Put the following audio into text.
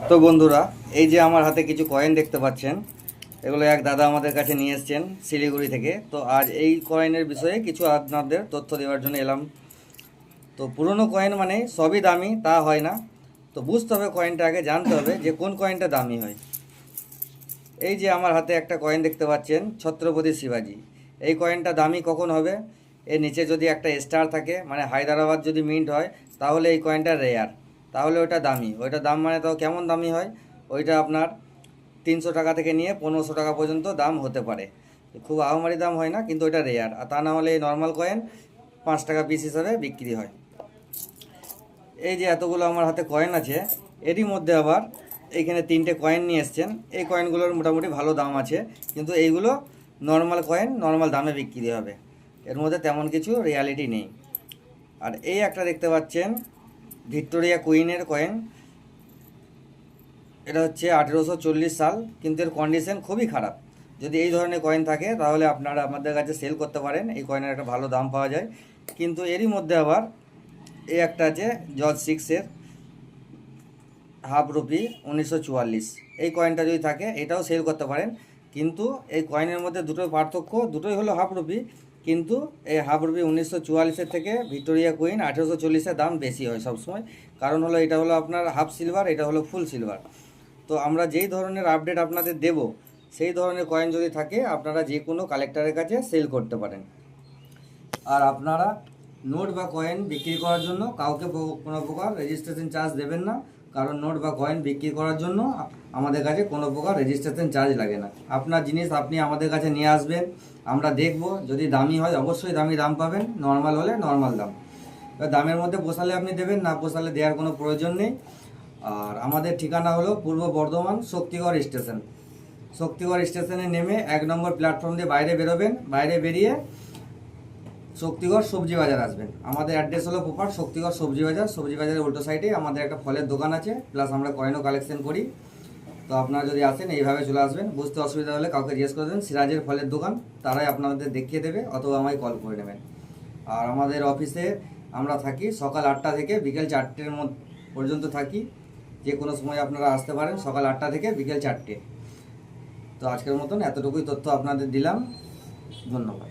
তো বন্ধুরা, এই যে আমার হাতে কিছু কয়েন দেখতে পাচ্ছেন, এগুলো এক দাদা আমাদের কাছে নিয়ে এসেছেন শিলিগুড়ি থেকে। তো আজ এই কয়েনের বিষয়ে কিছু আপনাদের তথ্য দেওয়ার জন্য এলাম। তো পুরনো কয়েন মানে সবই দামি তা হয় না, তো বুঝতে হবে কয়েনটা, আগে জানতে হবে যে কোন কয়েনটা দামি হয়। এই যে আমার হাতে একটা কয়েন দেখতে পাচ্ছেন, ছত্রপতি শিবাজি। এই কয়েনটা দামি কখন হবে? এর নিচে যদি একটা স্টার থাকে, মানে হায়দ্রাবাদ যদি মিন্ট হয়, তাহলে এই কয়েনটা রেয়ার, তাহলে ওটা দামি। ওইটা দাম মানে তাও কেমন দামি হয়? ওইটা আপনার 300 টাকা থেকে নিয়ে 1500 টাকা পর্যন্ত দাম হতে পারে। খুব আহামরি দাম হয় না, কিন্তু ওইটা রেয়ার। আর তা না হলে এই নর্মাল কয়েন 5 টাকা পিস হিসাবে বিক্রি হয়। এই যে এতগুলো আমার হাতে কয়েন আছে, এরই মধ্যে আবার এইখানে 3টে কয়েন নিয়ে এসছেন। এই কয়েনগুলোর মোটামুটি ভালো দাম আছে, কিন্তু এইগুলো নর্মাল কয়েন, নর্মাল দামে বিক্রি হবে, এর মধ্যে তেমন কিছু রিয়ালিটি নেই। আর এই একটা দেখতে পাচ্ছেন ভিক্টোরিয়া কুইনের কয়েন। এটা হচ্ছে 1840 সাল, কিন্তু এর কন্ডিশন খুবই খারাপ। যদি এই ধরনের কয়েন থাকে তাহলে আপনারা আমাদের কাছে সেল করতে পারেন, এই কয়েনের একটা ভালো দাম পাওয়া যায়। কিন্তু এরই মধ্যে আবার এই একটা আছে জর্জ সিক্সের হাফ রুপি 1944। এই কয়েনটা যদি থাকে এটাও সেল করতে পারেন, কিন্তু এই কয়েনের মধ্যে দুটোই পার্থক্য, দুটোই হলো হাফ রুপি, কিন্তু এই হাফ রুপি 1944-এর থেকে ভিক্টোরিয়া কুইন 1840-এর দাম বেশি হয় সবসময়। কারণ হলো এটা হলো আপনার হাফ সিলভার, এটা হলো ফুল সিলভার। তো আমরা যেই ধরনের আপডেট আপনাদের দেব, সেই ধরনের কয়েন যদি থাকে আপনারা যে কোনো কালেক্টরের কাছে সেল করতে পারেন। আর আপনারা নোট বা কয়েন বিক্রি করার জন্য কাউকে কোনো প্রকার রেজিস্ট্রেশন চার্জ দেবেন না, কারণ নোট বা কয়েন বিক্রি করার জন্য আমাদের কাছে কোনো প্রকার রেজিস্ট্রেশন চার্জ লাগে না। আপনার জিনিস আপনি আমাদের কাছে নিয়ে আসবেন, আমরা দেখব, যদি দামি হয় অবশ্যই দাম পাবেন, নর্মাল হলে নর্মাল দাম। এবার দামের মধ্যে পোষালে আপনি দেবেন, না পোষালে দেওয়ার কোনো প্রয়োজন নেই। আর আমাদের ঠিকানা হলো পূর্ব বর্ধমান শক্তিগড় স্টেশন। শক্তিগড় স্টেশনে নেমে 1 নম্বর প্ল্যাটফর্ম দিয়ে বাইরে বেরোবেন, বাইরে বেরিয়ে শক্তিগড় সবজি বাজার আসবেন। আমাদের অ্যাড্রেস হলো প্রপার শক্তিগড় সবজি বাজার। সবজি বাজারের উল্টো সাইডে আমাদের একটা ফলের দোকান আছে, প্লাস আমরা কয়েনও কালেকশন করি। তো আপনারা যদি আসেন এইভাবে চলে আসবেন, বুঝতে অসুবিধা হলে কাউকে জিজ্ঞেস করে দেবেন সিরাজের ফলের দোকান, তারাই আপনাদের দেখিয়ে দেবে, অথবা আমায় কল করে নেবেন। আর আমাদের অফিসে আমরা থাকি সকাল 8টা থেকে বিকেল 4টের পর্যন্ত থাকি। যে কোনো সময় আপনারা আসতে পারেন, সকাল 8টা থেকে বিকেল 4টে। তো আজকের মতন এতটুকুই তথ্য আপনাদের দিলাম, ধন্যবাদ।